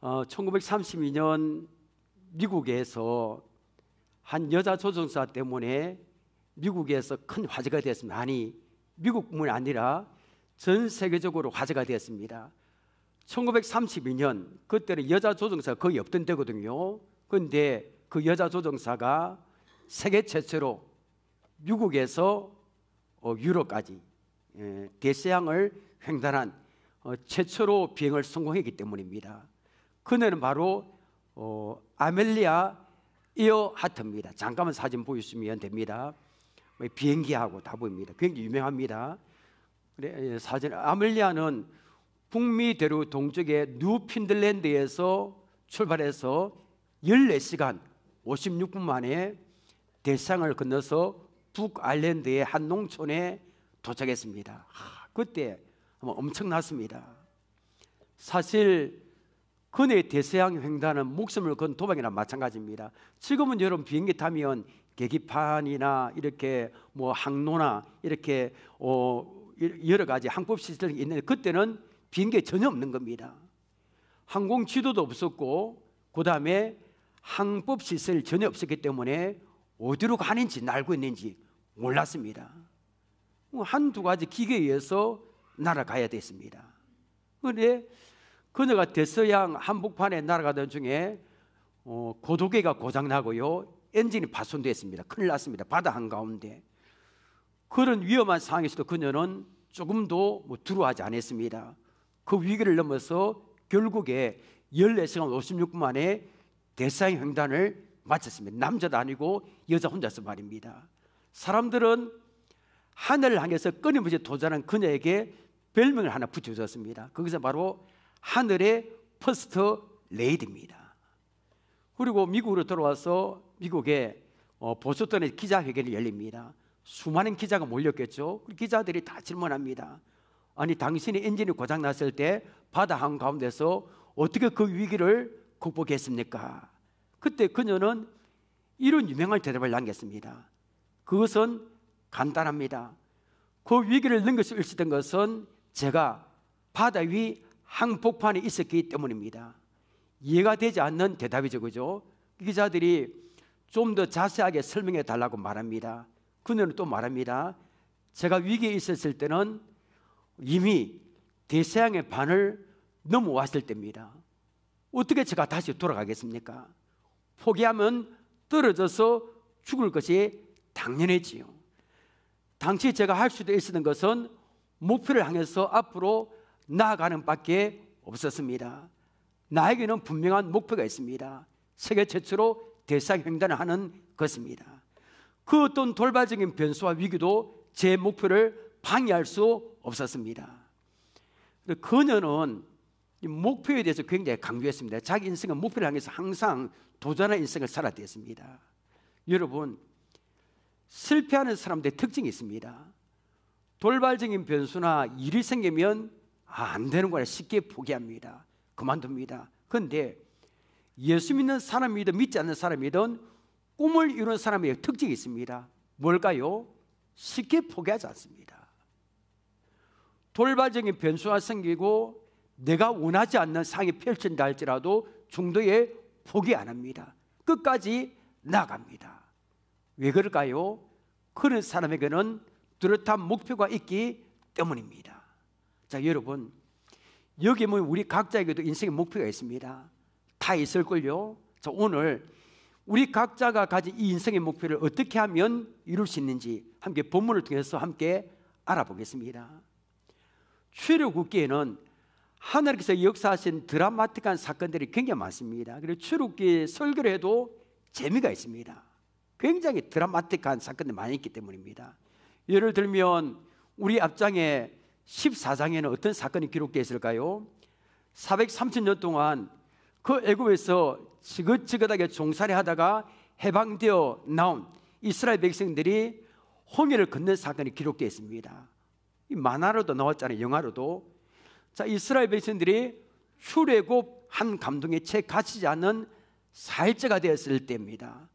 1932년 미국에서 한 여자 조종사 때문에 미국에서 큰 화제가 되었습니다. 아니, 미국뿐만 아니라 전 세계적으로 화제가 되었습니다. 1932년 그때는 여자 조종사가 거의 없던 때거든요. 그런데 그 여자 조종사가 세계 최초로 미국에서 유럽까지 대서양을 횡단한 최초로 비행을 성공했기 때문입니다. 그녀는 바로 아멜리아 이어하트입니다. 잠깐만 사진 보여주시면 됩니다. 비행기하고 다 보입니다. 굉장히 유명합니다. 사진. 아멜리아는 북미 대륙 동쪽의 뉴핀들랜드에서 출발해서 14시간 56분 만에 대서양을 건너서 북아일랜드의 한 농촌에 도착했습니다. 그때 엄청났습니다. 사실 그네의 대서양 횡단은 목숨을 건 도박이나 마찬가지입니다. 지금은 여러분 비행기 타면 계기판이나 이렇게 항로나 이렇게 여러 가지 항법 시스템이 있는데 그때는 비행기에 전혀 없는 겁니다. 항공 지도도 없었고 그 다음에 항법 시설이 전혀 없었기 때문에 어디로 가는지 날고 있는지 몰랐습니다. 한두 가지 기계에 의해서 날아가야 됐습니다. 그런데 그녀가 대서양 한복판에 날아가던 중에 고도계가 고장나고요, 엔진이 파손됐습니다. 큰일 났습니다. 바다 한가운데. 그런 위험한 상황에서도 그녀는 조금도 두려워하지 않았습니다. 그 위기를 넘어서 결국에 14시간 56분 만에 대서양 횡단을 마쳤습니다. 남자도 아니고 여자 혼자서 말입니다. 사람들은 하늘을 향해서 끊임없이 도전한 그녀에게 별명을 하나 붙여줬습니다. 그것은 바로 하늘의 퍼스트 레이디입니다. 그리고 미국으로 돌아와서 미국의 보스턴에 기자회견이 열립니다. 수많은 기자가 몰렸겠죠. 기자들이 다 질문합니다. 아니, 당신이 엔진이 고장났을 때 바다 한가운데서 어떻게 그 위기를 극복했습니까? 그때 그녀는 이런 유명한 대답을 남겼습니다. 그것은 간단합니다. 그 위기를 넘길 수 있었던 것은 제가 바다 위 항복판에 있었기 때문입니다. 이해가 되지 않는 대답이죠, 그죠? 기자들이 좀 더 자세하게 설명해 달라고 말합니다. 그녀는 또 말합니다. 제가 위기에 있었을 때는 이미 대서양의 반을 넘어왔을 때입니다. 어떻게 제가 다시 돌아가겠습니까? 포기하면 떨어져서 죽을 것이 당연했지요. 당시 제가 할 수도 있었던 것은 목표를 향해서 앞으로 나아가는 밖에 없었습니다. 나에게는 분명한 목표가 있습니다. 세계 최초로 대서양 횡단을 하는 것입니다. 그 어떤 돌발적인 변수와 위기도 제 목표를 방해할 수 없었습니다. 그녀는 이 목표에 대해서 굉장히 강조했습니다. 자기 인생은 목표를 향해서 항상 도전하는 인생을 살아왔습니다. 여러분, 실패하는 사람들의 특징이 있습니다. 돌발적인 변수나 일이 생기면 안 되는 거라 쉽게 포기합니다. 그만둡니다. 그런데 예수 믿는 사람이든 믿지 않는 사람이든 꿈을 이루는 사람의 특징이 있습니다. 뭘까요? 쉽게 포기하지 않습니다. 돌발적인 변수가 생기고 내가 원하지 않는 상황이 펼친다 할지라도 중도에 포기 안 합니다. 끝까지 나갑니다. 왜 그럴까요? 그런 사람에게는 뚜렷한 목표가 있기 때문입니다. 자, 여러분, 여기 보면 우리 각자에게도 인생의 목표가 있습니다. 다 있을걸요? 자, 오늘 우리 각자가 가진 이 인생의 목표를 어떻게 하면 이룰 수 있는지 함께 본문을 통해서 함께 알아보겠습니다. 출애굽기에는 하나님께서 역사하신 드라마틱한 사건들이 굉장히 많습니다. 그리고 출애굽기 설교를 해도 재미가 있습니다. 굉장히 드라마틱한 사건들이 많이 있기 때문입니다. 예를 들면 우리 앞장에 14장에는 어떤 사건이 기록되어 있을까요? 430년 동안 그 애굽에서 지긋지긋하게 종살이 하다가 해방되어 나온 이스라엘 백성들이 홍해를 건넌 사건이 기록되어 있습니다. 이 만화로도 나왔잖아요. 영화로도. 자, 이스라엘 백성들이 출애굽 한 감동에 채 갇히지 않는 사일째가 되었을 때입니다.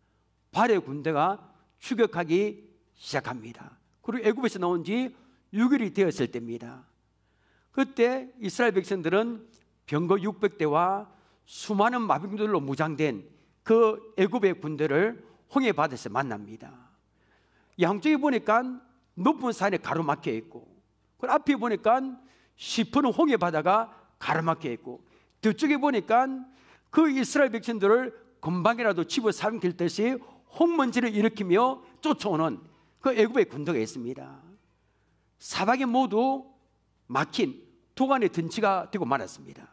발해 군대가 추격하기 시작합니다. 그리고 애굽에서 나온 지 6일이 되었을 때입니다. 그때 이스라엘 백성들은 병거 600대와 수많은 마병들로 무장된 그 애굽의 군대를 홍해 바다에서 만납니다. 양쪽에 보니까 높은 산에 가로막혀 있고, 그 앞에 보니까 시퍼는 홍해 바다가 가로막혀 있고, 뒤쪽에 보니까 그 이스라엘 백성들을 금방이라도 집어삼킬 듯이 홍먼지를 일으키며 쫓아오는 그 애굽의 군대가 있습니다. 사방에 모두 막힌 도간의 든치가 되고 말았습니다.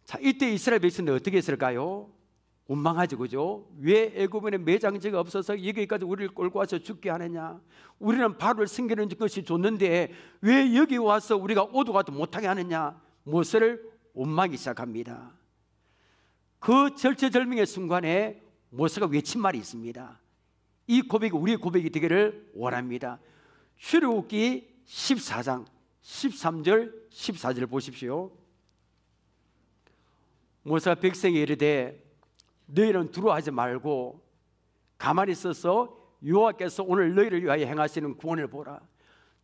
자, 이때 이스라엘 백성들은 어떻게 했을까요? 원망하죠, 그죠? 왜 애굽에 매장지가 없어서 여기까지 우리를 끌고 와서 죽게 하느냐? 우리는 바로를 섬기는 것이 좋는데 왜 여기 와서 우리가 오도 가도 못하게 하느냐? 모세를 원망하기 시작합니다. 그 절체절명의 순간에 모세가 외친 말이 있습니다. 이 고백이 우리의 고백이 되기를 원합니다. 출애굽기 14장 13절 14절 보십시오. 모세가 백성에 이르되 너희는 두려워하지 말고 가만히 있어서 여호와께서 오늘 너희를 위하여 행하시는 구원을 보라.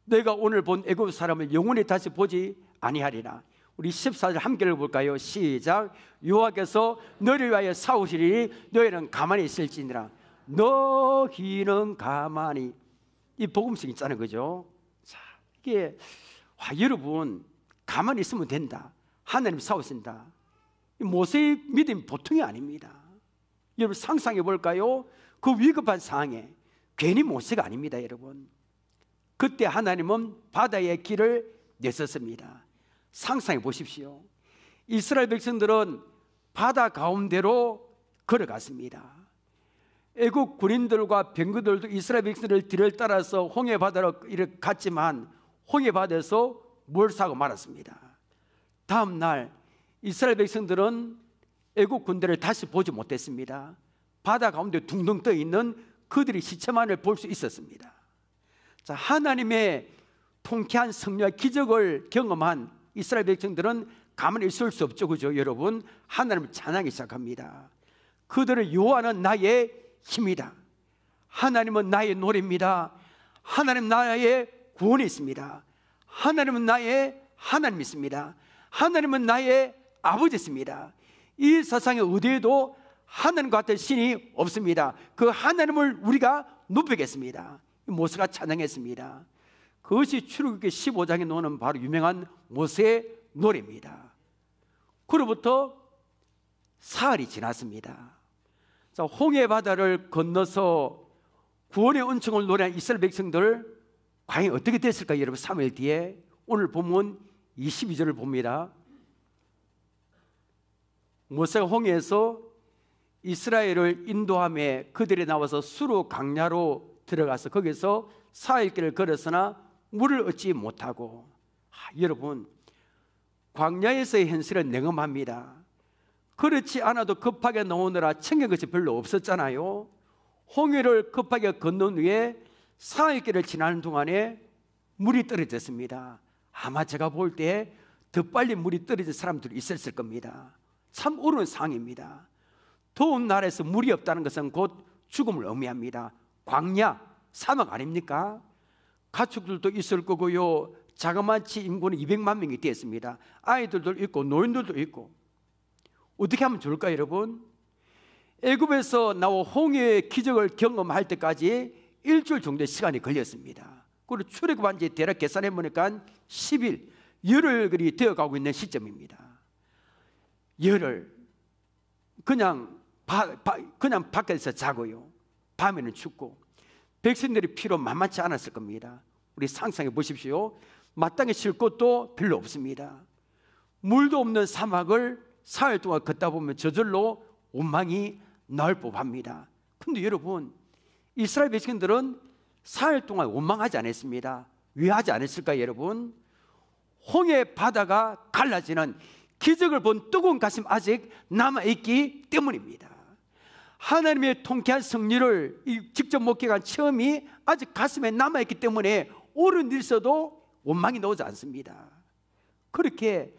너희가 오늘 본 애굽 사람을 영원히 다시 보지 아니하리라. 우리 14절 함께 읽어볼까요? 시작. 여호와께서 너희를 위하여 싸우시리니 너희는 가만히 있을지니라. 너희는 가만히. 이 복음식 있잖아요, 그죠? 자, 이게 여러분 가만히 있으면 된다. 하나님 싸우신다. 모세의 믿음이 보통이 아닙니다. 여러분 상상해 볼까요? 그 위급한 상황에 괜히 모세가 아닙니다, 여러분. 그때 하나님은 바다의 길을 내셨습니다. 상상해 보십시오. 이스라엘 백성들은 바다 가운데로 걸어갔습니다. 애국 군인들과 병거들도 이스라엘 백성들 뒤를 따라서 홍해 바다로 이렇게 갔지만 홍해 바다에서 몰사하고 말았습니다. 다음 날 이스라엘 백성들은 애국 군대를 다시 보지 못했습니다. 바다 가운데 둥둥 떠 있는 그들의 시체만을 볼 수 있었습니다. 자, 하나님의 통쾌한 승리와 기적을 경험한 이스라엘 백성들은 가만히 있을 수 없죠, 그죠? 여러분 하나님을 찬양하기 시작합니다. 그들을 여호와는 나의 힘이다. 하나님은 나의 노래입니다. 하나님 나의 구원이 있습니다. 하나님은 나의 하나님 있습니다. 하나님은 나의 아버지 있습니다. 이 세상에 어디에도 하나님 같은 신이 없습니다. 그 하나님을 우리가 높이겠습니다. 모세가 찬양했습니다. 그것이 출애굽기 15장에 나오는 바로 유명한 모세의 노래입니다. 그로부터 사흘이 지났습니다. 자, 홍해 바다를 건너서 구원의 은총을 노래한 이스라엘 백성들 과연 어떻게 됐을까요? 여러분 3일 뒤에 오늘 본문 22절을 봅니다. 모세가 홍해에서 이스라엘을 인도하며 그들이 나와서 수르 강야로 들어가서 거기서 사흘길을 걸었으나 물을 얻지 못하고, 여러분 광야에서의 현실은 냉엄합니다. 그렇지 않아도 급하게 나오느라 챙긴 것이 별로 없었잖아요. 홍해를 급하게 건넌 후에 사흘길을 지나는 동안에 물이 떨어졌습니다. 아마 제가 볼 때 더 빨리 물이 떨어진 사람들이 있었을 겁니다. 참 어려운 상황입니다. 더운 나라에서 물이 없다는 것은 곧 죽음을 의미합니다. 광야, 사막 아닙니까? 가축들도 있을 거고요, 자그마치 인구는 200만 명이 되었습니다. 아이들도 있고 노인들도 있고. 어떻게 하면 좋을까요, 여러분? 애굽에서 나온 홍해의 기적을 경험할 때까지 일주일 정도의 시간이 걸렸습니다. 그리고 출애굽한 지 대략 계산해 보니까 10일, 열흘이 되어가고 있는 시점입니다. 열흘 그냥 밖에서 자고요, 밤에는 춥고 백성들이 피로 만만치 않았을 겁니다. 우리 상상해 보십시오. 마땅히 쉴 곳도 별로 없습니다. 물도 없는 사막을 사흘 동안 걷다 보면 저절로 원망이 나올 법합니다. 그런데 여러분 이스라엘 백성들은 사흘 동안 원망하지 않았습니다. 왜 하지 않았을까요, 여러분? 홍해 바다가 갈라지는 기적을 본 뜨거운 가슴 아직 남아있기 때문입니다. 하나님의 통쾌한 승리를 직접 목격한 체험이 아직 가슴에 남아있기 때문에 옳은 일 있어도 원망이 나오지 않습니다. 그렇게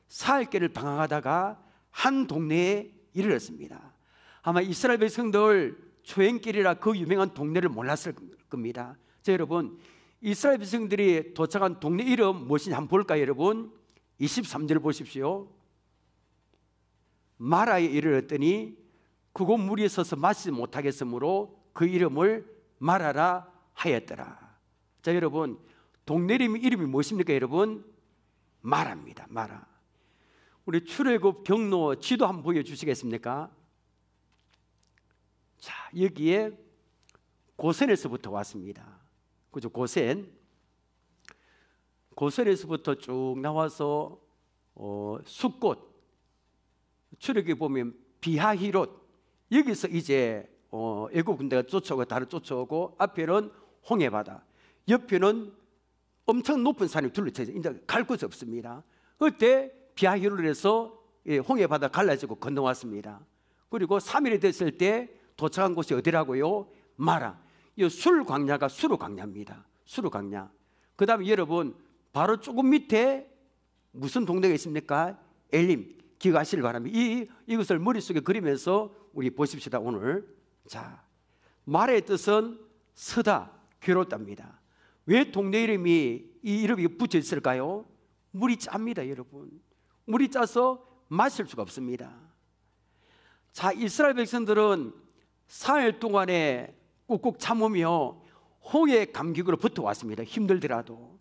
사흘길을 방황하다가 한 동네에 이르렀습니다. 아마 이스라엘 백성들 초행길이라 그 유명한 동네를 몰랐을 겁니다. 자, 여러분 이스라엘 백성들이 도착한 동네 이름 무엇인지 한번 볼까요, 여러분? 23절 보십시오. 마라에 이르렀더니 그곳 물이 서서 마시지 못하겠으므로 그 이름을 마라라 하였더라. 자, 여러분, 동네 이름이 무엇입니까? 여러분, 마라입니다. 마라. 우리 출애굽 경로 지도 한번 보여주시겠습니까? 자, 여기에 고센에서부터 왔습니다. 그죠? 고센에서부터 쭉 나와서 숫곳, 출애굽에 보면 비하히롯, 여기서 이제 애국 군대가 쫓아오고 다른 쫓아오고, 앞에는 홍해바다, 옆에는 엄청 높은 산이 둘러쳐 있어요. 이제 갈 곳이 없습니다. 그때 비하히롯에서 홍해바다 갈라지고 건너왔습니다. 그리고 3일이 됐을 때 도착한 곳이 어디라고요? 마라. 이 술 광야가 수르 광야입니다. 수르 광야. 그 다음에 여러분, 바로 조금 밑에 무슨 동네가 있습니까? 엘림. 기억하시길 바랍니다. 이것을 머릿속에 그리면서 우리 보십시다. 오늘. 자, 마라의 뜻은 서다, 괴롭답니다. 왜 동네 이름이 이 이름이 붙여 있을까요? 물이 짭니다, 여러분. 물이 짜서 마실 수가 없습니다. 자, 이스라엘 백성들은 4일 동안에 꾹꾹 참으며 홍해 감격으로 붙어왔습니다. 힘들더라도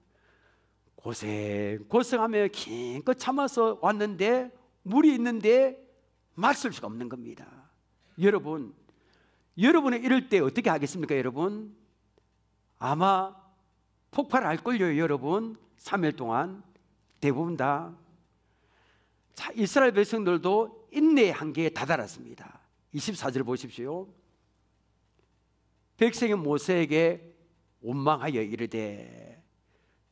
고생하며 긴껏 참아서 왔는데 물이 있는데 마실 수가 없는 겁니다. 여러분은 이럴 때 어떻게 하겠습니까? 여러분, 아마 폭발할걸요. 여러분, 3일 동안 대부분 다. 자, 이스라엘 백성들도 인내의 한계에 다다랐습니다. 24절 보십시오. 백성이 모세에게 원망하여 이르되.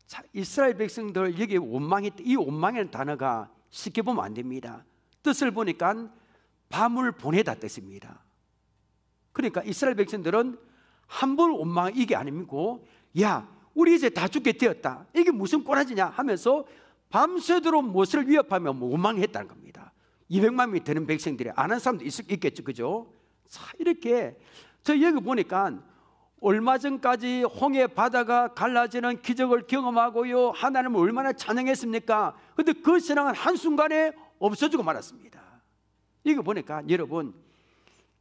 자, 이스라엘 백성들 여기 원망했다. 이 원망이라는 단어가 쉽게 보면 안 됩니다. 뜻을 보니까 밤을 보내다 뜻입니다. 그러니까 이스라엘 백성들은 한 번 원망, 이게 아니고, 야, 우리 이제 다 죽게 되었다, 이게 무슨 꼬라지냐 하면서 밤새도록 모세를 위협하며 원망했다는 겁니다. 200만 명이 되는 백성들이 안 한 사람도 있겠죠, 그죠? 자, 이렇게 저 여기 보니까 얼마 전까지 홍해 바다가 갈라지는 기적을 경험하고요, 하나님을 얼마나 찬양했습니까? 그런데 그 신앙은 한순간에 없어지고 말았습니다. 이거 보니까 여러분,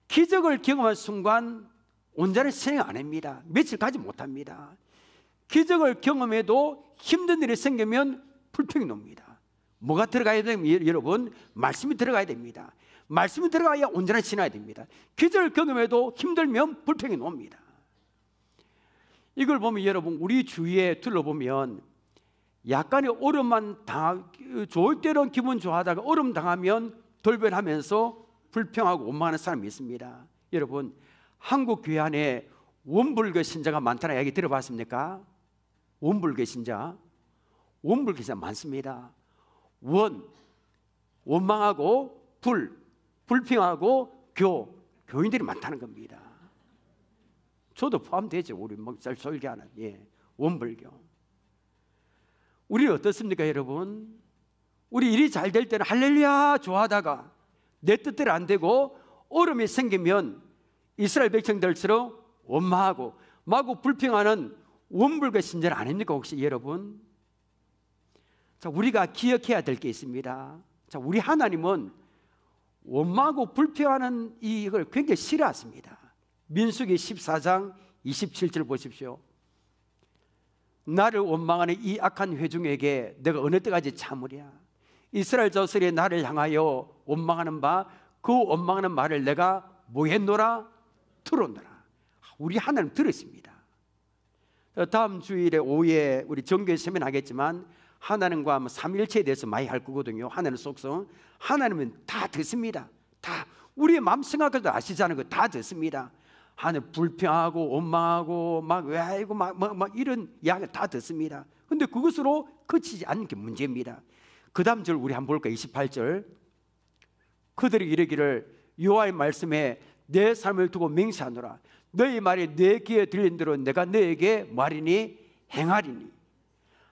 기적을 경험한 순간 온전히 신앙 안 합니다. 며칠 가지 못합니다. 기적을 경험해도 힘든 일이 생기면 불평이 놉니다. 뭐가 들어가야 되면 여러분, 말씀이 들어가야 됩니다. 말씀이 들어가야 온전한 신앙이 됩니다. 기적을 경험해도 힘들면 불평이 놉니다. 이걸 보면 여러분, 우리 주위에 둘러보면 약간의 어려움만 좋을 때는 기분 좋아하다가 어려움 당하면 돌변하면서 불평하고 원망하는 사람이 있습니다. 여러분, 한국 교회 안에 원불교 신자가 많다는 이야기 들어봤습니까? 원불교 신자 많습니다. 원망하고 불평하고 교인들이 많다는 겁니다. 저도 포함되죠. 우리 목살 설교하는 원불교. 우리는 어떻습니까, 여러분? 우리 일이 잘 될 때는 할렐루야 좋아하다가 내 뜻대로 안 되고 어려움이 생기면 이스라엘 백성들처럼 원망하고 마구 불평하는 원불교 신자는 아닙니까, 혹시 여러분? 자, 우리가 기억해야 될 게 있습니다. 자, 우리 하나님은 원망하고 불평하는 이걸 굉장히 싫어하십니다. 민수기 14장 27절 보십시오. 나를 원망하는 이 악한 회중에게 내가 어느 때까지 참으랴? 이스라엘 자손이 나를 향하여 원망하는 바 그 원망하는 말을 내가 뭐 했노라? 들었노라. 우리 하나님 들었습니다. 다음 주일에 오후에 우리 정교회 세미나 하겠지만 하나님과 삼일체에 대해서 많이 할 거거든요. 하나님 속성. 하나님은 다 듣습니다. 다 우리의 마음 생각을 아시자는 거 다 듣습니다. 하나님 불평하고 원망하고 막 이런 이야기 다 듣습니다. 그런데 그것으로 그치지 않는 게 문제입니다. 그 다음 절 우리 한번 볼까요? 28절. 그들이 이르기를 여호와의 말씀에 내 삶을 두고 맹세하노라. 너희 말이 내 귀에 들린 대로 내가 너에게 말이니 행하리니.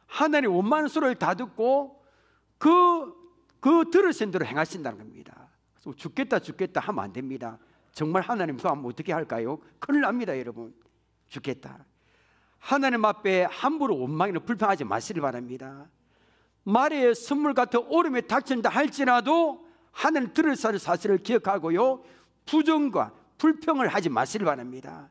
하나님 원망하는 소리를 다 듣고 그 들으신 대로 행하신다는 겁니다. 그래서 죽겠다 하면 안 됩니다. 정말 하나님 그거 하면 어떻게 할까요? 큰일 납니다, 여러분. 죽겠다. 하나님 앞에 함부로 원망이나 불평하지 마시길 바랍니다. 말에 선물 같은 어려움이 닥친다 할지라도 하나님 들으사는 사실을 기억하고요, 부정과 불평을 하지 마시길 바랍니다.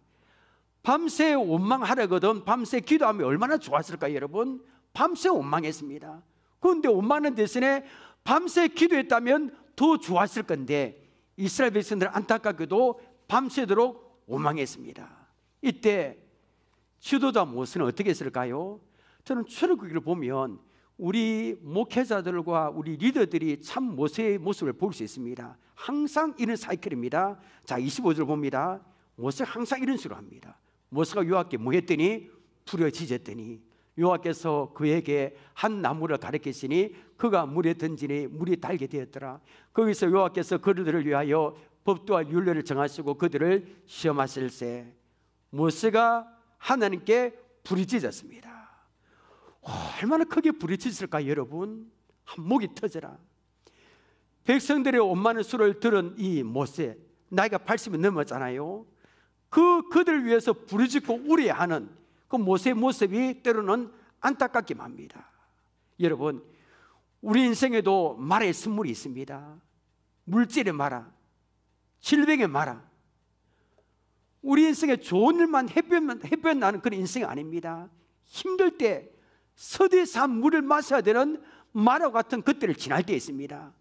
밤새 원망하려거든 밤새 기도하면 얼마나 좋았을까요, 여러분? 밤새 원망했습니다. 그런데 원망하는 대신에 밤새 기도했다면 더 좋았을 건데 이스라엘 백성들은 안타깝게도 밤새도록 원망했습니다. 이때 지도자 모세는 어떻게 했을까요? 저는 출애굽기를 보면 우리 목회자들과 우리 리더들이 참 모세의 모습을 볼 수 있습니다. 항상 이런 사이클입니다. 자, 25절 봅니다. 모세가 항상 이런 식으로 합니다. 모세가 여호와께 뭐 했더니 부르짖었더니 여호와께서 그에게 한 나무를 가르치시니 그가 물에 던지니 물이 달게 되었더라. 거기서 여호와께서 그들을 위하여 법도와 율례를 정하시고 그들을 시험하실세. 모세가 하나님께 부르짖었습니다. 얼마나 크게 부르짖었을까요, 여러분? 한 목이 터져라. 백성들의 원만한 수를 들은 이 모세, 나이가 80이 넘었잖아요. 그들을 위해서 부르짖고 우려하는 그 모세의 모습이 때로는 안타깝기만 합니다. 여러분, 우리 인생에도 말의 선물이 있습니다. 물질의 말아, 질병의 말아. 우리 인생에 좋은 일만 햇볕 나는 그런 인생이 아닙니다. 힘들 때 서대산 물을 마셔야 되는 마라와 같은 그때를 지날 때 있습니다.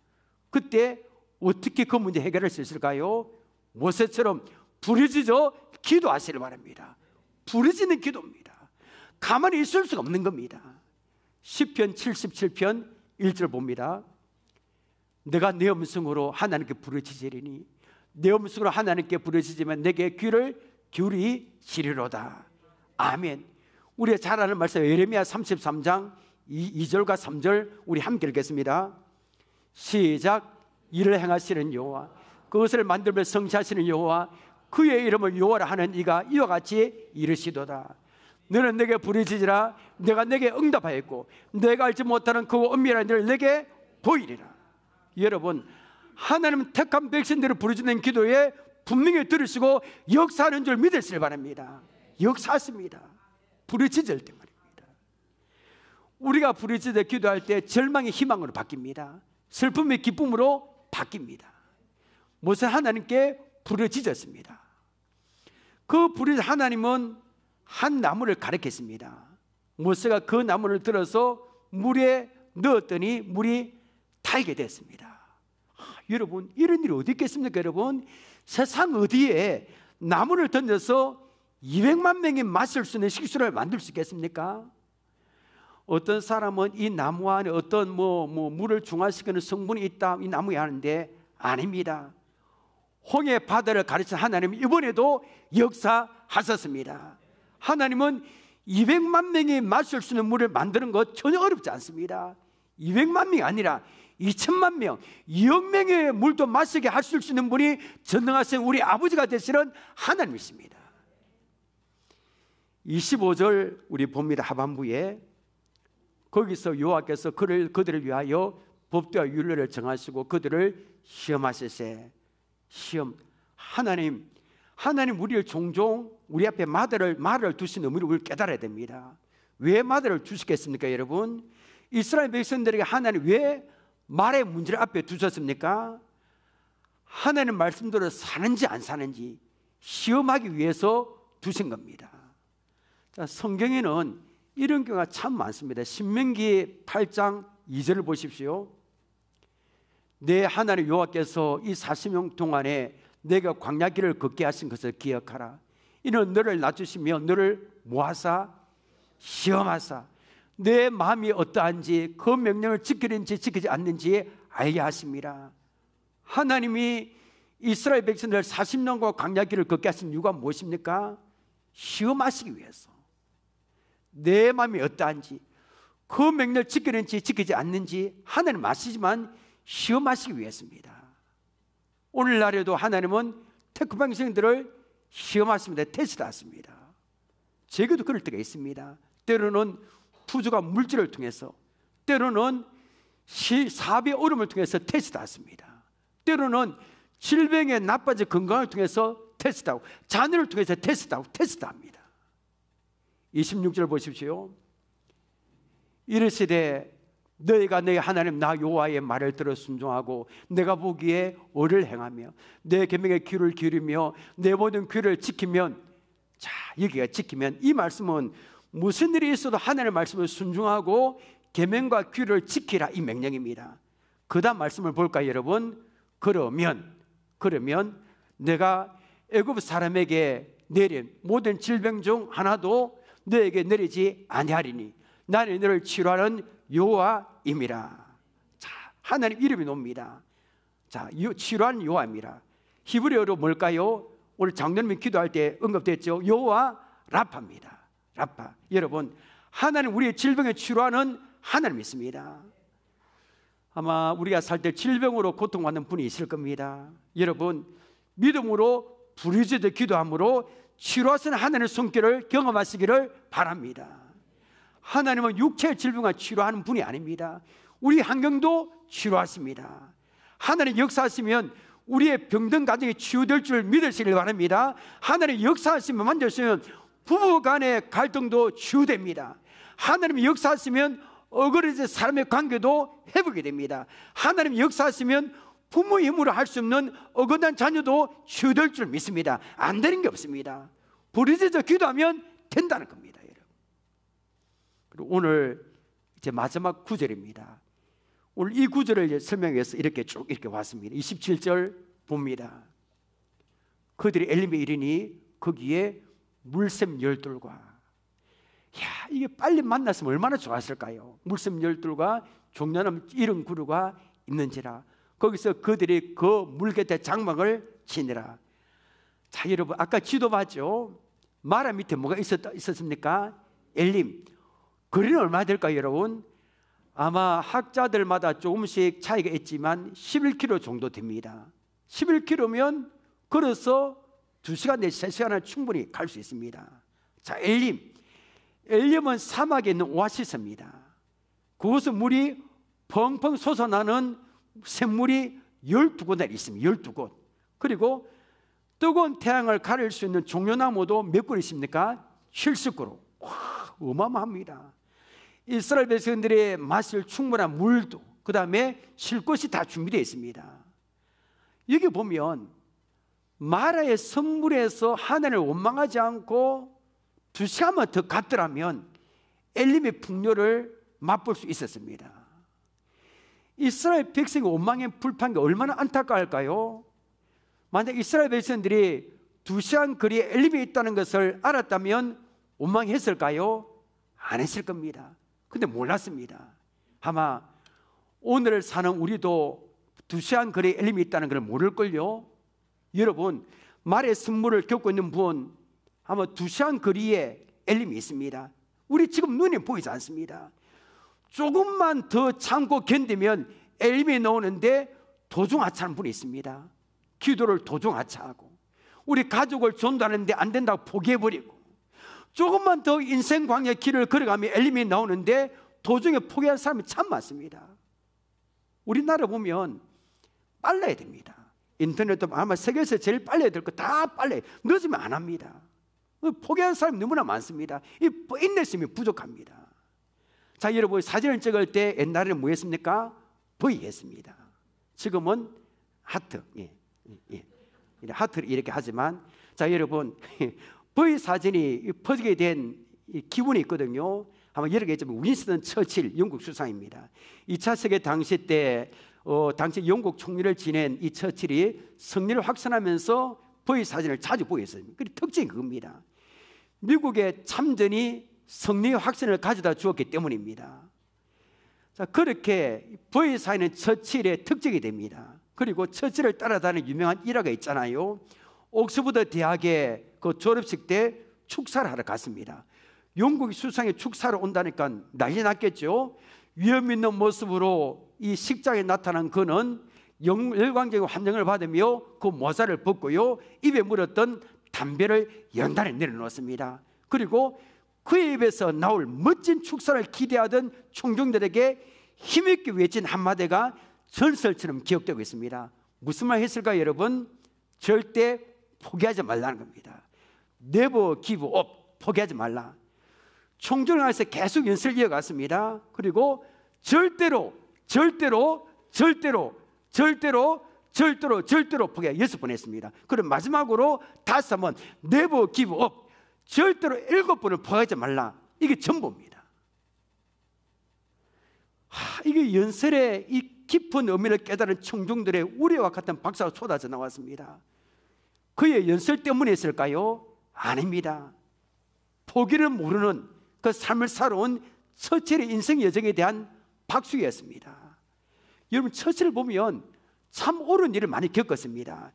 그때 어떻게 그 문제 해결할 수 있을까요? 모세처럼 부르짖어 기도하시길 바랍니다. 부르짖는 기도입니다. 가만히 있을 수가 없는 겁니다. 시편 77편 1절 봅니다. 내가 내 음성으로 하나님께 부르짖으리니 내 음성으로 하나님께 부르짖으면 내게 귀를 기울이시리로다. 아멘. 우리가 잘 아는 말씀 예레미야 33장 2절과 3절 우리 함께 읽겠습니다. 시작. 일을 행하시는 여호와, 그것을 만들며 성취하시는 여호와, 그의 이름을 여호와라 하는 이가 이와 같이 이르시도다. 너는 내게 부르짖으라. 내가 내게 응답하였고 내가 알지 못하는 그 은밀한 일을 내게 보이리라. 여러분, 하나님은 택한 백성들을 부르짖는 기도에 분명히 들으시고 역사하는 줄 믿으시길 바랍니다. 역사하십니다. 부르짖을 때 말입니다. 우리가 부르짖어 기도할 때 절망이 희망으로 바뀝니다. 슬픔이 기쁨으로 바뀝니다. 모세 하나님께 부르짖었습니다. 그 부르짖은 하나님은 한 나무를 가르쳤습니다. 모세가 그 나무를 들어서 물에 넣었더니 물이 달게 됐습니다. 여러분, 이런 일이 어디 있겠습니까? 여러분, 세상 어디에 나무를 던져서 200만 명이 마실 수 있는 식수를 만들 수 있겠습니까? 어떤 사람은 이 나무 안에 어떤 물을 중화시키는 성분이 있다, 이 나무에 하는데 아닙니다. 홍해 바다를 가르친 하나님은 이번에도 역사하셨습니다. 하나님은 200만 명이 마실 수 있는 물을 만드는 것 전혀 어렵지 않습니다. 200만 명이 아니라 2천만 명, 2억 명의 물도 마시게 하실 수 있는 분이 전능하신 우리 아버지가 되시는 하나님이십니다. 25절 우리 봅니다. 하반부에 거기서 여호와께서 그들을 위하여 법도와 율례를 정하시고 그들을 시험하시세. 시험. 하나님 우리를 종종 우리 앞에 말을 두시는 의미를 우리를 깨달아야 됩니다. 왜 말을 주시겠습니까, 여러분? 이스라엘 백성들에게 하나님 왜 말의 문제를 앞에 두셨습니까? 하나님 말씀대로 사는지 안 사는지 시험하기 위해서 두신 겁니다. 자, 성경에는 이런 경우가 참 많습니다. 신명기 8장 2절을 보십시오. 내 하나님 여호와께서 이 40년 동안에 내가 광야길을 걷게 하신 것을 기억하라. 이는 너를 낮추시며 너를 모아사 시험하사 내 마음이 어떠한지 그 명령을 지키는지 지키지 않는지 알게 하심이라. 하나님이 이스라엘 백성들 40년과 광야길을 걷게 하신 이유가 무엇입니까? 시험하시기 위해서. 내 마음이 어떠한지 그 명령을 지키는지 지키지 않는지 하나님 아시지만 시험하시기 위해서입니다. 오늘날에도 하나님은 택한 백성들을 시험하십니다. 테스트하십니다. 제게도 그럴 때가 있습니다. 때로는 부조가 물질을 통해서, 때로는 사비의 어려움을 통해서 테스트하십니다. 때로는 질병의 나빠진 건강을 통해서 테스트하고, 자녀를 통해서 테스트합니다. 26절 보십시오. 이르시되 너희가 너희 하나님 나 여호와의 말을 들어 순종하고 내가 보기에 의를 행하며 내 계명에 귀를 기울이며 내 모든 규례를 지키면, 자, 여기가 지키면, 이 말씀은 무슨 일이 있어도 하나님의 말씀을 순종하고 계명과 규례를 지키라, 이 명령입니다. 그 다음 말씀을 볼까요, 여러분? 그러면 내가 애굽 사람에게 내린 모든 질병 중 하나도 너에게 내리지 아니하리니 나는 너를 치료하는 여호와임이라. 자, 하나님 이름이 놉니다. 자, 치료하는 여호와입니다. 히브리어로 뭘까요? 오늘 장로님이 기도할 때 언급됐죠. 여호와 라파입니다. 라파. 여러분, 하나님 우리의 질병을 치료하는 하나님 있습니다. 아마 우리가 살 때 질병으로 고통받는 분이 있을 겁니다. 여러분, 믿음으로 부르짖어 기도함으로 치료하시는 하나님의 손길을 경험하시기를 바랍니다. 하나님은 육체의 질병을 치료하는 분이 아닙니다. 우리 환경도 치료하십니다. 하나님 역사하시면 우리의 병든 가정이 치유될 줄 믿으시길 바랍니다. 하나님 역사하시면, 만져주시면 부부 간의 갈등도 치유됩니다. 하나님 역사하시면 어그러진 사람의 관계도 회복이 됩니다. 하나님 역사하시면 부모의 힘으로 할 수 없는 어긋난 자녀도 치유될 줄 믿습니다. 안 되는 게 없습니다. 부르짖어 기도하면 된다는 겁니다, 여러분. 그리고 오늘 이제 마지막 구절입니다. 오늘 이 구절을 설명해서 이렇게 쭉 이렇게 왔습니다. 27절 봅니다. 그들이 엘림에 이르니 거기에 물샘 12과, 야, 이게 빨리 만났으면 얼마나 좋았을까요? 물샘 12과 종려나무 이른 그루가 있는지라. 거기서 그들이 그 물 곁에 장막을 치니라. 자, 여러분, 아까 지도 봤죠? 마라 밑에 뭐가 있었습니까? 엘림. 거리는 얼마나 될까요, 여러분? 아마 학자들마다 조금씩 차이가 있지만 11km 정도 됩니다. 11km면 걸어서 2시간 내지 3시간을 충분히 갈 수 있습니다. 자, 엘림은 사막에 있는 오아시스입니다. 그곳은 물이 펑펑 솟아나는 샘물이 12곳에 있습니다. 12곳. 그리고 뜨거운 태양을 가릴 수 있는 종려나무도 몇 그루 있습니까? 70그루. 와, 어마어마합니다. 이스라엘 백성들이 마실 충분한 물도, 그 다음에 쉴 곳이 다 준비되어 있습니다. 여기 보면 마라의 선물에서 하나님을 원망하지 않고 2시간만 더 갔더라면 엘림의 풍요를 맛볼 수 있었습니다. 이스라엘 백성이 원망에 불판한 게 얼마나 안타까울까요? 만약 이스라엘 백성들이 2시간 거리에 엘림이 있다는 것을 알았다면 원망했을까요? 안 했을 겁니다. 근데 몰랐습니다. 아마 오늘 사는 우리도 2시간 거리에 엘림이 있다는 걸 모를걸요? 여러분, 말의 선물을 겪고 있는 분, 아마 2시간 거리에 엘림이 있습니다. 우리 지금 눈에 보이지 않습니다. 조금만 더 참고 견디면 엘림이 나오는데 도중하차하는 분이 있습니다. 기도를 도중하차하고, 우리 가족을 전도하는데 안 된다고 포기해버리고, 조금만 더 인생 광야 길을 걸어가면 엘림이 나오는데 도중에 포기한 사람이 참 많습니다. 우리나라 보면 빨라야 됩니다. 인터넷도 아마 세계에서 제일 빨라야 될 거 다 빨라요. 늦으면 안 합니다. 포기한 사람이 너무나 많습니다. 이 인내심이 부족합니다. 자, 여러분, 사진을 찍을 때 옛날에는 뭐 했습니까? V 했습니다. 지금은 하트. 하트를 이렇게 하지만, 자, 여러분, V 사진이 퍼지게 된 기분이 있거든요. 아마 여러 개 있지만 윈스턴 처칠 영국 수상입니다. 2차 세계 당시 때 당시 영국 총리를 지낸 이 처칠이 승리를 확산하면서 V 사진을 자주 보였어요. 그 특징이 그겁니다. 미국의 참전이 승리 확신을 가져다 주었기 때문입니다. 자, 그렇게 V 사진은 처칠의 특징이 됩니다. 그리고 처칠을 따라다니는 유명한 일화가 있잖아요. 옥스퍼드 대학의 그 졸업식 때 축사를 하러 갔습니다. 영국 수상이 축사를 온다니까 난리 났겠죠. 위험 있는 모습으로 이 식장에 나타난 그는 열광적인 환영을 받으며 그 모자를 벗고요, 입에 물었던 담배를 연단에 내려놓았습니다. 그리고 그의 입에서 나올 멋진 축사를 기대하던 총경들에게 힘있게 외친 한마디가 전설처럼 기억되고 있습니다. 무슨 말 했을까요, 여러분? 절대 포기하지 말라는 겁니다. Never give up, 포기하지 말라. 총경을 해서 계속 연설을 이어갔습니다. 그리고 절대로 포기하지 6번 했습니다. 그럼 마지막으로 5번 never give up, 절대로 7번을 포기하지 말라. 이게 전부입니다. 이게 연설의 이 깊은 의미를 깨달은 청중들의 우리와 같은 박사가 쏟아져 나왔습니다. 그의 연설 때문이었을까요? 아닙니다. 포기를 모르는 그 삶을 살아온 처칠의 인생 여정에 대한 박수였습니다. 여러분, 처칠을 보면 참 옳은 일을 많이 겪었습니다.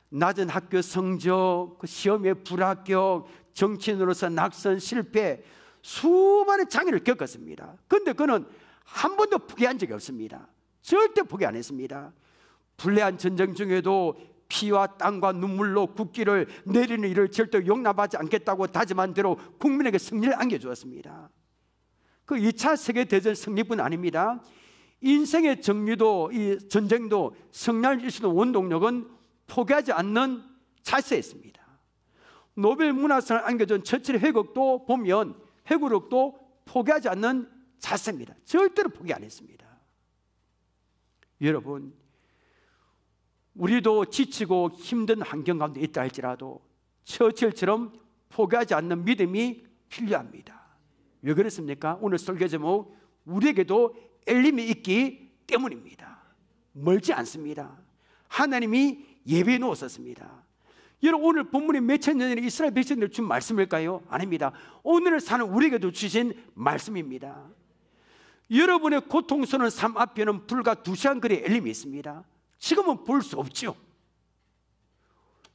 낮은 학교 성적, 그 시험의 불합격, 정치인으로서 낙선, 실패, 수많은 장애를 겪었습니다. 그런데 그는 한 번도 포기한 적이 없습니다. 절대 포기 안 했습니다. 불리한 전쟁 중에도 피와 땀과 눈물로 국기를 내리는 일을 절대 용납하지 않겠다고 다짐한 대로 국민에게 승리를 안겨주었습니다. 그 2차 세계대전 승리뿐 아닙니다. 인생의 정리도, 이 전쟁도, 성리를 이루는 원동력은 포기하지 않는 자세였습니다. 노벨 문학상을 안겨준 처칠의 회국도 보면 회국도 포기하지 않는 자세입니다. 절대로 포기 안 했습니다. 여러분, 우리도 지치고 힘든 환경 가운데 있다 할지라도 처칠처럼 포기하지 않는 믿음이 필요합니다. 왜 그렇습니까? 오늘 설교 제목, 우리에게도 엘림이 있기 때문입니다. 멀지 않습니다. 하나님이 예비해 놓으셨습니다. 여러분, 오늘 본문이 몇천 년 전에 이스라엘 백성들 준 말씀일까요? 아닙니다. 오늘 사는 우리에게도 주신 말씀입니다. 여러분의 고통스러운 삶 앞에는 불과 2시간 거리의 엘림이 있습니다. 지금은 볼 수 없죠.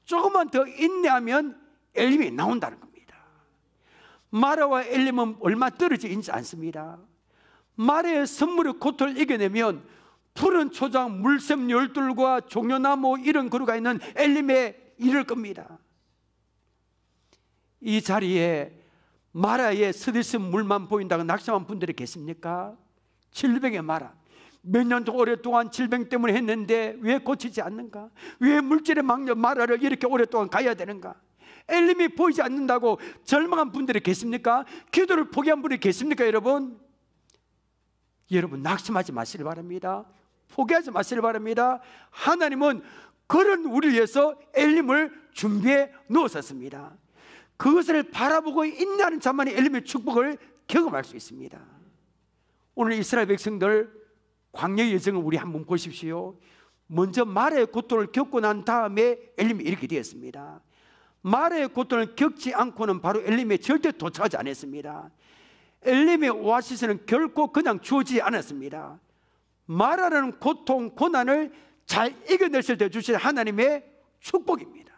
조금만 더 인내하면 엘림이 나온다는 겁니다. 마라와 엘림은 얼마 떨어져 있지 않습니다. 마라의 선물의 고통을 이겨내면 푸른 초장, 물샘 열둘과 종려나무 이런 그루가 있는 엘림에 이를 겁니다. 이 자리에 마라의 스디슨 물만 보인다고 낙심한 분들이 계십니까? 질병의 마라, 몇 년 오랫동안 질병 때문에 했는데 왜 고치지 않는가? 왜 물질의 망력 마라를 이렇게 오랫동안 가야 되는가? 엘림이 보이지 않는다고 절망한 분들이 계십니까? 기도를 포기한 분이 계십니까? 여러분 낙심하지 마시길 바랍니다. 포기하지 마시길 바랍니다. 하나님은 그런 우리를 위해서 엘림을 준비해 놓으셨습니다. 그것을 바라보고 인내하는 자만이 엘림의 축복을 경험할 수 있습니다. 오늘 이스라엘 백성들 광야의 여정을 우리 한번 보십시오. 먼저 마라의 고통을 겪고 난 다음에 엘림이 이렇게 되었습니다. 마라의 고통을 겪지 않고는 바로 엘림에 절대 도착하지 않았습니다. 엘림의 오아시스는 결코 그냥 주어지지 않았습니다. 마라라는 고통, 고난을 잘 이겨냈을 때 주신 하나님의 축복입니다.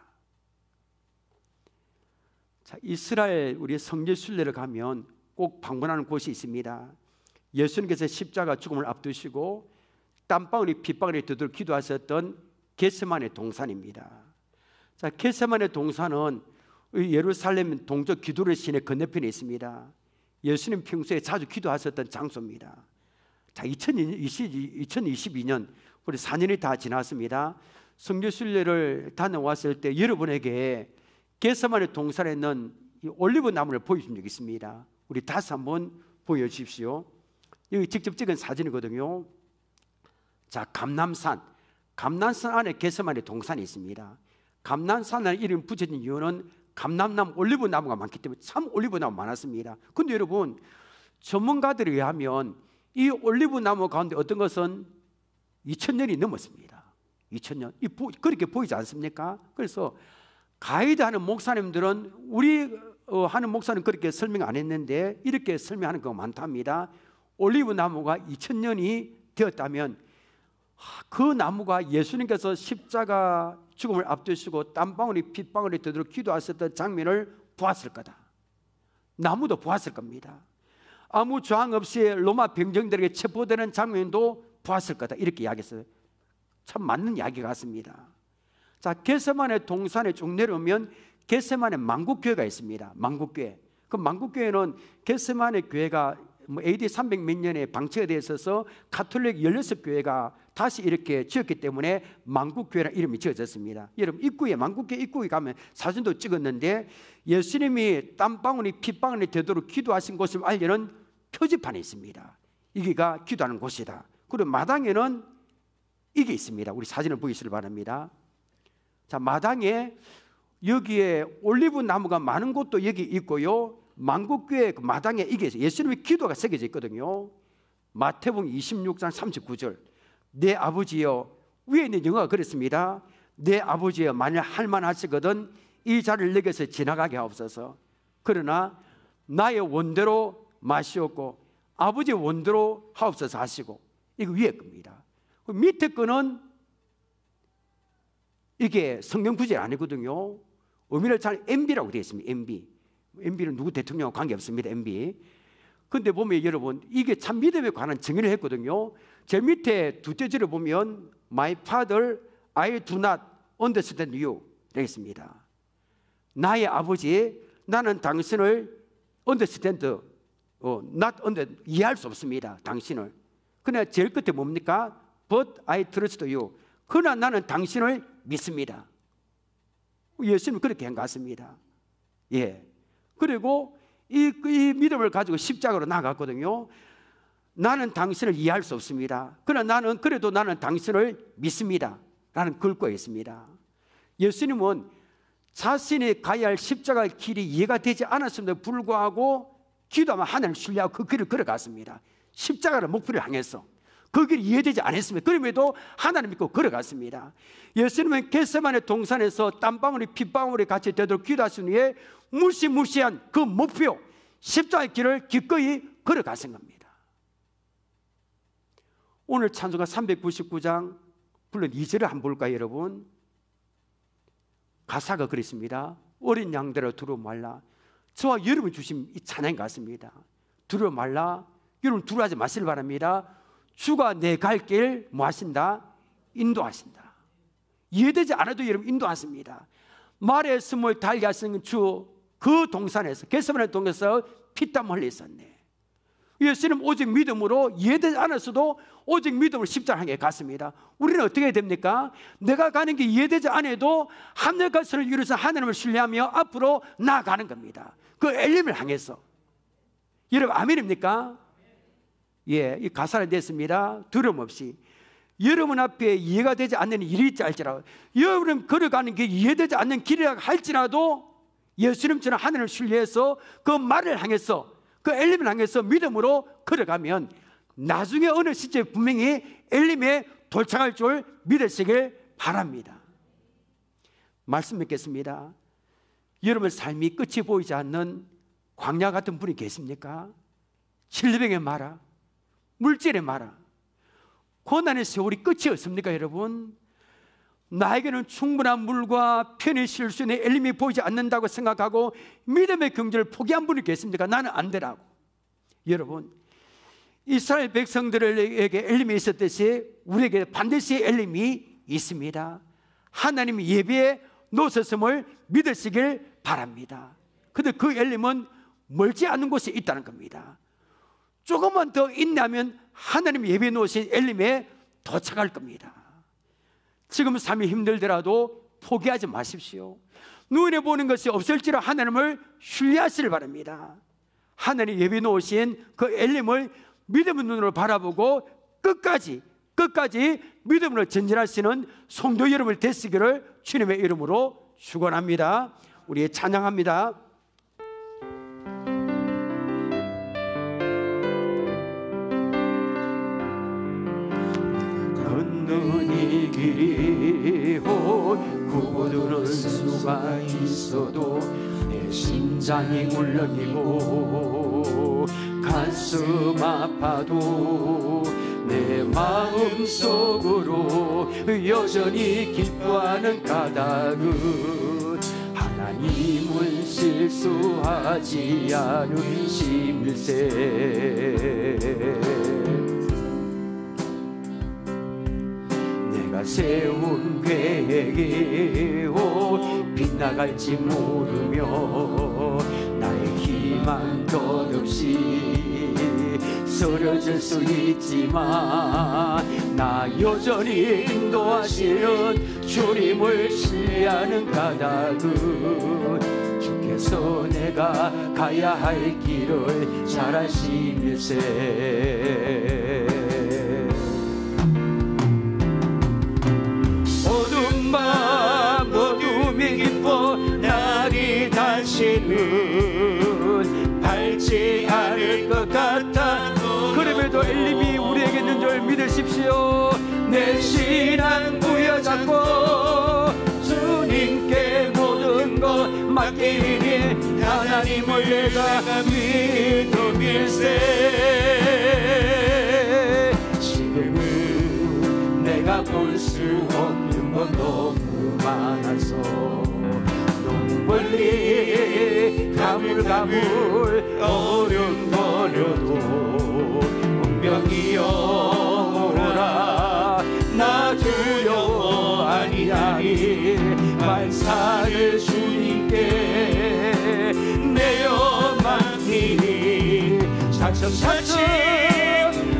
자, 이스라엘 우리 성지 순례를 가면 꼭 방문하는 곳이 있습니다. 예수님께서 십자가 죽음을 앞두시고 땀방울이 핏방울이 되도록 기도하셨던 겟세마네 동산입니다. 자, 겟세마네 동산은 예루살렘 동쪽 기도의 시내 건너편에 있습니다. 예수님 평소에 자주 기도하셨던 장소입니다. 자, 2022년 우리 4년이 다 지났습니다. 성지 순례를 다녀왔을 때 여러분에게 겟세마네 동산에 있는 이 올리브 나무를 보여준 적이 있습니다. 우리 다시 한번 보여주십시오. 여기 직접 찍은 사진이거든요. 자, 감람산 안에 겟세마네 동산이 있습니다. 감람산에 이름 붙여진 이유는 감람나무, 올리브 나무가 많기 때문에 참 올리브 나무 많았습니다. 그런데 여러분, 전문가들에 의하면 이 올리브 나무 가운데 어떤 것은 2000년이 넘었습니다. 2000년. 그렇게 보이지 않습니까? 그래서 가이드하는 목사님들은 우리 하는 목사는 그렇게 설명 안 했는데 이렇게 설명하는 경우가 많답니다. 올리브 나무가 2000년이 되었다면 그 나무가 예수님께서 십자가 죽음을 앞두시고 땀방울이 핏방울이 되도록 기도하셨던 장면을 보았을 거다. 나무도 보았을 겁니다. 아무 저항 없이 로마 병정들에게 체포되는 장면도 보았을 거다. 이렇게 이야기했어요. 참 맞는 이야기 같습니다. 자, 겟세마네 동산에 쭉 내려오면 겟세마네 만국교회가 있습니다. 만국교회. 그 만국교회는 겟세마네 교회가 AD 300 몇 년에 방치가 되어 있어서 가톨릭 16교회가 다시 이렇게 지었기 때문에 만국교회라는 이름이 지어졌습니다. 여러분, 입구에 만국교회 입구에 가면 사진도 찍었는데 예수님이 땀방울이 핏방울이 되도록 기도하신 곳을 알리는 표지판이 있습니다. 이게가 기도하는 곳이다. 그리고 마당에는 이게 있습니다. 우리 사진을 보시길 바랍니다. 자, 마당에 여기에 올리브 나무가 많은 곳도 여기 있고요. 만국교회 그 마당에 이게 있어요. 예수님의 기도가 새겨져 있거든요. 마태복음 26장 39절. 내 아버지여, 위에 있는 영어가 그랬습니다. 내 아버지여, 만일 할만하시거든 이 자리를 내게서 지나가게 하옵소서. 그러나 나의 원대로 마시옵고 아버지의 원대로 하옵소서 하시고, 이거 위에 겁니다. 밑에 거는 이게 성경 구절이 아니거든요. 의미를 잘 MB라고 되어 있습니다. MB는 누구 대통령하고 관계없습니다. MB. 근데 보면 여러분, 이게 참 믿음에 관한 정의를 했거든요. 제 밑에 두째 줄을 보면 My father, I do not understand you 되겠습니다. 나의 아버지, 나는 당신을 understand, not under, 이해할 수 없습니다. 당신을. 그러나 제일 끝에 뭡니까? But I trust you. 그러나 나는 당신을 믿습니다. 예수님은 그렇게 한 것 같습니다. 예. 그리고 이 믿음을 가지고 십자가로 나갔거든요. 나는 당신을 이해할 수 없습니다. 그러나 그래도 나는 당신을 믿습니다. 라는 글귀가 있습니다. 예수님은 자신이 가야 할 십자가의 길이 이해가 되지 않았음에도 불구하고 기도하면 하나님을 신뢰하고 그 길을 걸어갔습니다. 십자가를 목표를 향해서 그 길이 이해되지 않았습니다. 그럼에도 하나님 믿고 걸어갔습니다. 예수님은 겟세마네 동산에서 땀방울이 핏방울이 같이 되도록 기도하신 후에 무시무시한 그 목표 십자가의 길을 기꺼이 걸어가신 겁니다. 오늘 찬송가 399장 물론 2절을 한번 볼까요, 여러분? 가사가 그랬습니다. 어린 양들아 두려워 말라. 저와 여러분 주신 이 찬양 같습니다. 두려워 말라. 여러분 두려워하지 마시길 바랍니다. 주가 내 갈 길 뭐 하신다? 인도하신다. 이해되지 않아도 여러분 인도하십니다. 말에 숨을 달게 하시는 주 그 동산에서 겟세마네 동산에서 피땀 흘려 있었네. 예수님 오직 믿음으로 이해되지 않았어도 오직 믿음으로 십자가에 갔습니다. 우리는 어떻게 해야 됩니까? 내가 가는 게 이해되지 않아도 하늘 것을 이루어서 하나님을 신뢰하며 앞으로 나아가는 겁니다. 그 엘림을 향해서. 여러분 아멘입니까? 예, 이 가사를 냈습니다. 두려움 없이. 여러분 앞에 이해가 되지 않는 일이 있지 할지라도, 여러분 걸어가는 게 이해되지 않는 길이라 할지라도 예수님처럼 하나님을 신뢰해서 그 말을 향해서 그 엘림을 향해서 믿음으로 걸어가면 나중에 어느 시점에 분명히 엘림에 도착할 줄 믿으시길 바랍니다. 말씀 맺겠습니다. 여러분 삶이 끝이 보이지 않는 광야 같은 분이 계십니까? 질병의 마라, 물질의 마라, 고난의 세월이 끝이 없습니까, 여러분? 나에게는 충분한 물과 편히 쉴 수 있는 엘림이 보이지 않는다고 생각하고 믿음의 경주를 포기한 분이 계십니까? 나는 안 되라고. 여러분, 이스라엘 백성들에게 엘림이 있었듯이 우리에게 반드시 엘림이 있습니다. 하나님이 예배에 놓으셨음을 믿으시길 바랍니다. 그런데 그 엘림은 멀지 않은 곳에 있다는 겁니다. 조금만 더 인내하면 하나님 예배에 놓으신 엘림에 도착할 겁니다. 지금 삶이 힘들더라도 포기하지 마십시오. 눈에 보는 것이 없을지라 하나님을 신뢰하시길 바랍니다. 하나님 예배에 놓으신 그 엘림을 믿음의 눈으로 바라보고 끝까지 믿음으로 전진하시는 성도 여러분이 되시기를 주님의 이름으로 축원합니다. 우리 찬양합니다. 걷는 이 길이 굳을 수가 있어도 내 심장이 울렁이고 가슴 아파도 내 마음속으로 여전히 기뻐하는 까닭은 하나님은 실수하지 않으심일세. 내가 세운 계획이 빗나갈지 모르며 나의 희망 덧없이 쓰러질 수 있지만 나 여전히 인도하시는 주님을 신뢰하는 까닭은 주께서 주옵소서. 내가 가야 할 길을 잘 아심일세. 어두운 밤 어둠이 깊어 날이 다시는 밝지 않을 것 같아. 그럼에도 엘림이 우리에게 있는 줄 믿으십시오. 내 신앙 부여잡고 주님께 모든 것 맡기니 하나님을 내가 믿음일세. 지금은 내가 볼 수 없는 건 너무 많아서 너무 멀리 가물가물 어른거려도 운명이여 오라. 나 두려워 아니하니 만사를 주님께 내어 맡기니 차츰차츰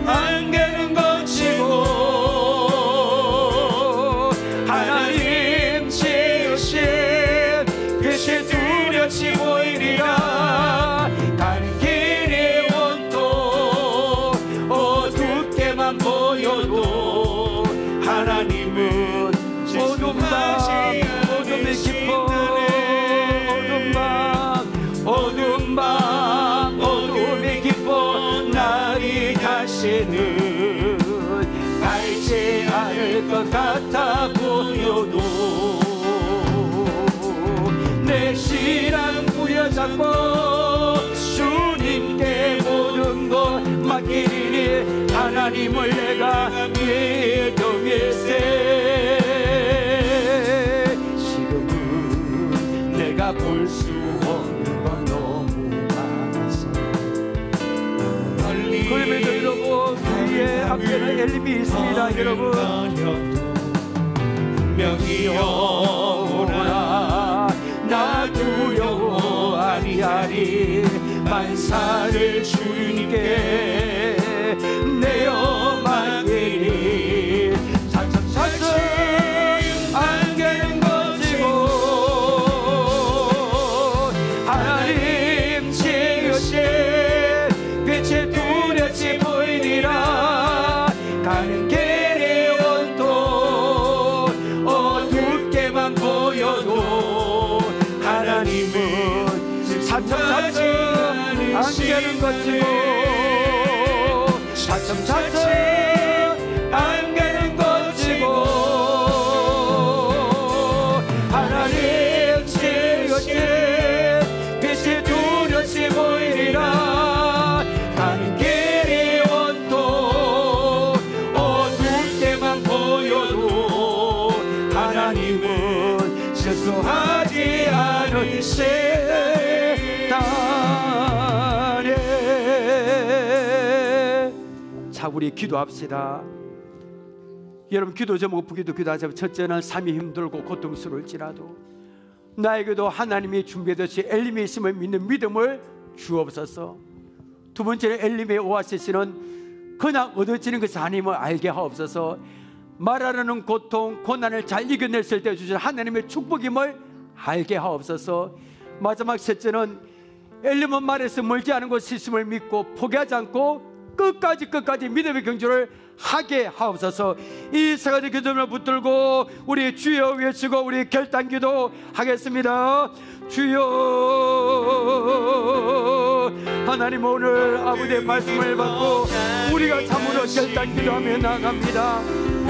안개는 거치고 하나님 지으신 빛이 뚜렷이 보이리라. 가는 길이 온통 어둡게만 보여도 하나님은 어둠 밤 어둠이 깊어 어둠 밤 어둠이 깊어 날이 다시는 밝지 않을 것 같아 보여도 내 신앙 부여잡고 주님께 모든 것 맡기니 하나님을 내가 믿음일세. 지금은 내가 볼 수 없는 건 너무 많아서 그럼에도 여러분 우리의 앞에는 엘림이 있습니다. 여러분 분명히여 오라. 나 두려워 아니하리 만사를 주님께 내어 맡기니 차츰차츰 안개는 거치고 하나님 지으신 빛이 뚜렷이 보이니라. 가는 길이 온통 어둡게만 보여도 하나님은 차츰차츰 안개는 거치고 차츰차츰 안개는 거치고 하나님 지으신 빛이 뚜렷이 보이리라. 가는 길이 온통 어둡게만 보여도 하나님은 실수하지 않으시다네. 자, 우리 기도합시다. 여러분 기도 제목 부기도 기도하자면 첫째는 삶이 힘들고 고통스러울지라도 나에게도 하나님이 준비하듯이 엘림이 있음을 믿는 믿음을 주옵소서. 두 번째는 엘림의 오아시스는 그냥 얻어지는 것이 아님을 알게 하옵소서. 말하려는 고통 고난을 잘 이겨냈을 때 주신 하나님의 축복임을 알게 하옵소서. 마지막 셋째는 엘림은 말에서 멀지 않은 곳이 있음을 믿고 포기하지 않고 끝까지 믿음의 경주를 하게 하옵소서. 이 세 가지 기도를 붙들고 우리 주여 외치고 우리 결단기도 하겠습니다. 주여, 하나님 오늘 아버지의 말씀을 받고 우리가 참으로 결단기도하며 나갑니다.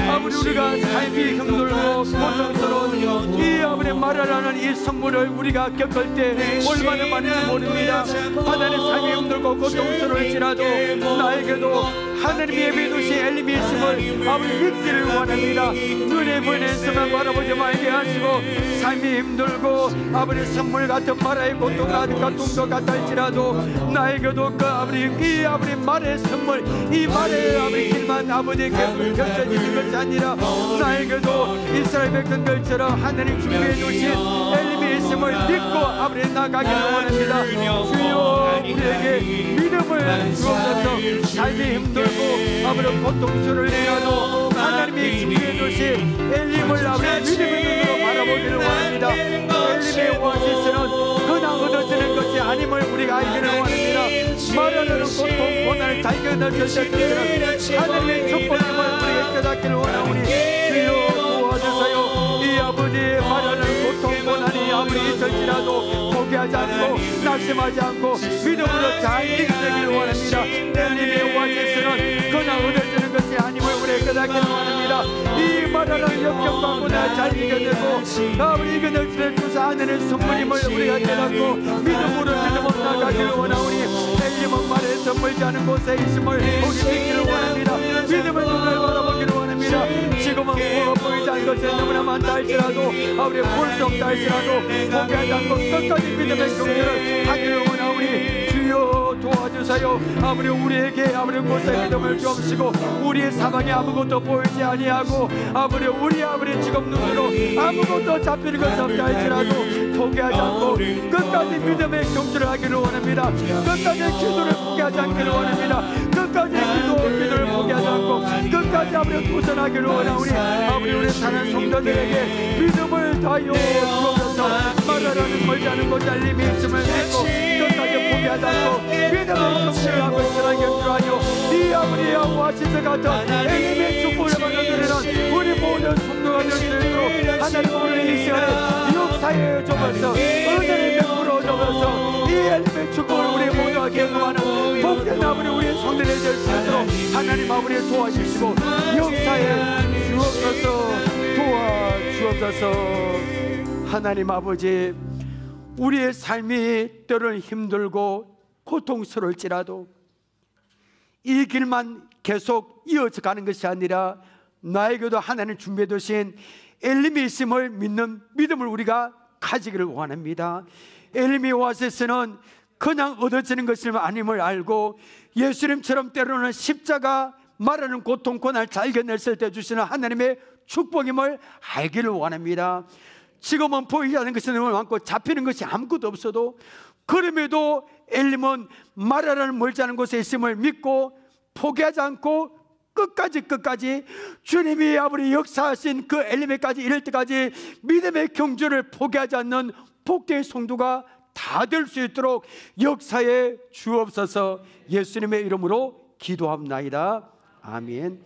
아버지, 우리가 삶이 힘들고 고통스러운 이 아버지의 말하라는 이 선물을 우리가 겪을 때 얼마나 많은지 모릅니다. 하나님, 삶이 힘들고 고통스러울지라도 나에게도 하나님이 예비해두신 엘림이 있음을 아버지 믿기를 원합니다. 눈에 보이는 것만 바라보지 말게 하시고 삶이 힘들고 아버지 선물 같은 말의 고통도 같다 할지라도 나에게도 그 아버지 이 아버지 말의 선물, 이 말의 아버지 길만 아버지에게 펼쳐지는 것이 아니라 나에게도 이스라엘 백성들처럼 하나님 준비해 주신 엘림이 있음을 믿고 아버지 나가기를 원합니다. 주여, 우리에게 믿음을 주옵소서. 삶이 힘들고 아버지 고통스러울지라도 하나님이 준비해 주신 엘림을 아버지 믿음의 눈으로 바라보기를 원합니다. 엘림의 오아시스는 그냥 얻어져 이기를 원합니다. 말하는 고통 고난을 다 이겨낼 수 있는 하나님의 축복의 마음을 깨닫기를 원하오니 주여 도와주세요. 이 아버지의 말하는 고통 고난이 아무리 있을지라도 포기하지 않고 낙심하지 않고 믿음으로 잘 이겨내기를 원합니다. 엘림의 오아시스는 그냥 얻어지는 것이 아님을 우리 깨닫기를 원합니다. 이 말하는 역경과 고난을 잘 이겨내고 아버지 이겨낼 수 있는 주사 안에는 선물임을 우리가 깨닫고 믿음으로 나가기를 원하오니 엘림은 말에서 멀지 않은 곳에 있음을 우리 믿기를 원합니다. 믿음을 눈을 바라보기를 원합니다. 지금은 뭐가 보이지 않는 것이 너무나 많다 할지라도 아버지 볼 수 없다 할지라도 포기하지 않고 끝까지 믿음의 경주를 하기를 원하오니 주여 도와주세요. 아버지 우리에게 아버지 곳에 믿음을 주옵시고 우리의 사방에 아무것도 보이지 아니하고 아버지 우리 아버지 지금 눈으로 아무것도 잡히는 것이 없다 할지라도 포기하지 않고 끝까지 믿음의 경주를 하기를 원합니다. 끝까지 기도를 포기하지 않기를 원합니다. 끝까지 기도를 포기하지 않고 끝까지 아버지 도전하기를 원하오니 아버지 우리 사는 성도들에게 믿음을 다하여 주옵소서. 말하라는 멀지 않은 곳에 알림이 있음을 믿고 끝까지 포기하지 않고 믿음의 경주를 하고 있으라 경주하여 이 아버지의 오아시스 같은 엘림의 축복을 받는 우리는 우리 모든 성도가 될 수 있도록 하나님 우리 이 시간에 역사에 접어서 은혜를 베풀어 접어서 이 엘림의 축복을 우리 모두가 경험하는 복된 아버지 우리 성도들이 될 수 있도록 하나님 아버지 도와주시고 역사에 주옵소서. 도와주옵소서. 하나님 아버지 우리의 삶이 때로는 힘들고 고통스러울지라도 이 길만 계속 이어져 가는 것이 아니라 나에게도 하나님 준비해 두신 엘림이 있음을 믿는 믿음을 우리가 가지기를 원합니다. 엘림이 오아시스는 그냥 얻어지는 것이 아님을 알고 예수님처럼 때로는 십자가 말하는 고통 고난을 잘 견냈을 때 주시는 하나님의 축복임을 알기를 원합니다. 지금은 보이지 않는 것이 너무 많고 잡히는 것이 아무것도 없어도 그럼에도 엘림은 말하라는 멀지 않은 곳에 있음을 믿고 포기하지 않고 끝까지 주님이 아버지 역사하신 그 엘림에까지 이를 때까지 믿음의 경주를 포기하지 않는 복된 성도가 다 될 수 있도록 역사에 주옵소서. 예수님의 이름으로 기도합나이다. 아멘.